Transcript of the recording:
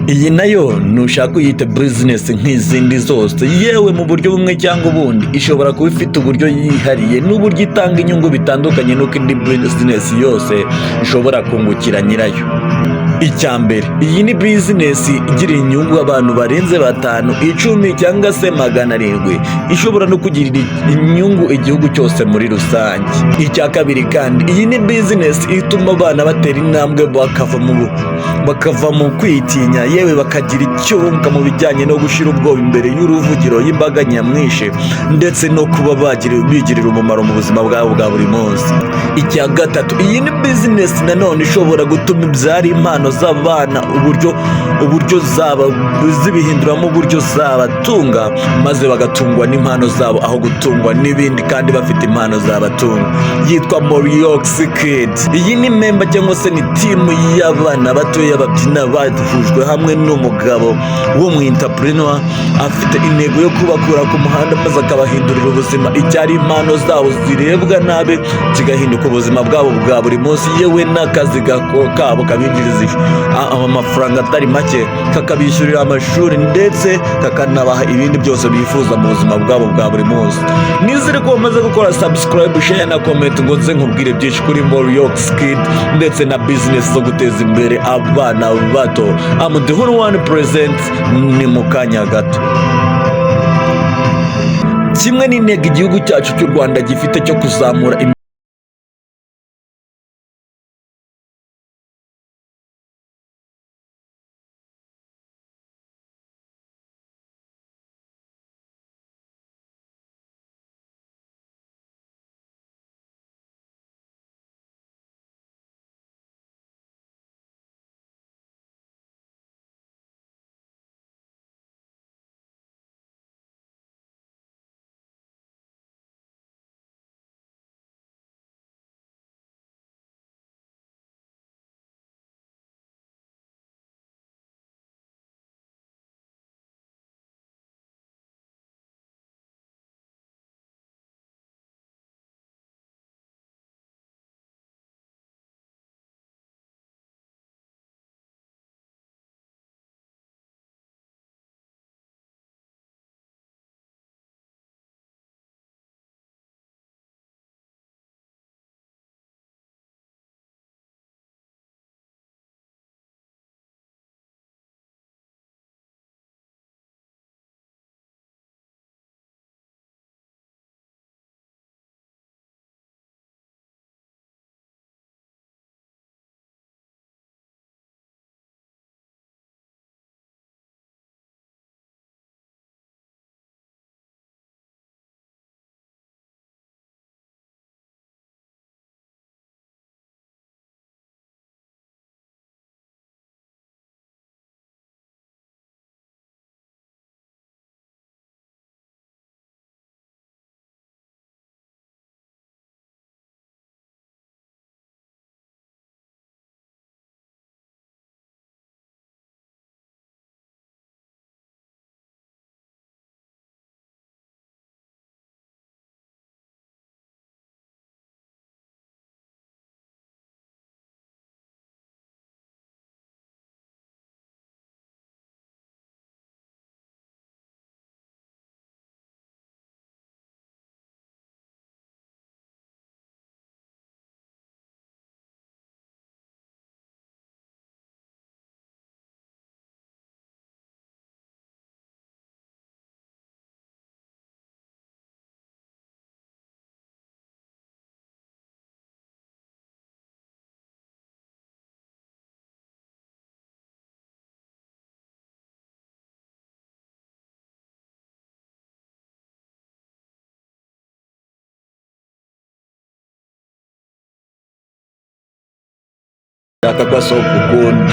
Iyi nayo nushaka uyite business nk'izindi zose, yewe mu buryo bumwe cyangwa ubundi ishobora kuba ifite uburyo yihariye n'uburyo itanga inyungu bitandukanye n'uko indi business yose ishobora kungukira nyirayo. Icya mbere, iyi ni business igira inyungu abantu barenze 5, 10 cyangwa se 700, ishobora no kugirira inyungu igihugu cyose muri rusange. Icya kabiri kandi, iyi ni business ituma abana batera intambwe bakava mu kwitinya, yewe bakagira icyo bunguka mu bijyanye no gushyira ubwoba imbere y'uruvugiro y'imbaga nyamwinshi, ndetse no kuba bigirira umumaro mu buzima bwabo bwa buri munsi. Icya gatatu, iyi ni business nanone ishobora gutuma ibyara impano z'abana uburyo zibihinduramo uburyo zabatunga, maze bagatungwa n'impano zabo aho gutungwa n'ibindi kandi bafite impano zabatunga. Yitwa Moriox Kids. Iyi ni member cyangwa se ni timu y'abana batoya babyina bahujwe hamwe n'umugabo w'umu-entrepreneur afite intego yo kubakura ku muhanda maze akabahindurira ubuzima, icyari impano zabo zirebwa nabi kigahinduka ubuzima bwabo bwa buri munsi, yewe n'akazi kabo kabinjiriza amafaranga atari make, kakabishyurira amashuri ndetse kakanabaha ibindi byose bifuza mu buzima bwabo bwa buri munsi. Nizere ko bamaze gukora subscribe, share na comment ngo nze nkubwire byinshi kuri Moriox Kids ndetse na business zo guteza imbere abana bato. I'm the whole one present, ni mu kanya gato. Kimwe n'intego igihugu cyacu cy'u Rwanda gifite cyo kuzamura akakwasohoka ukundi.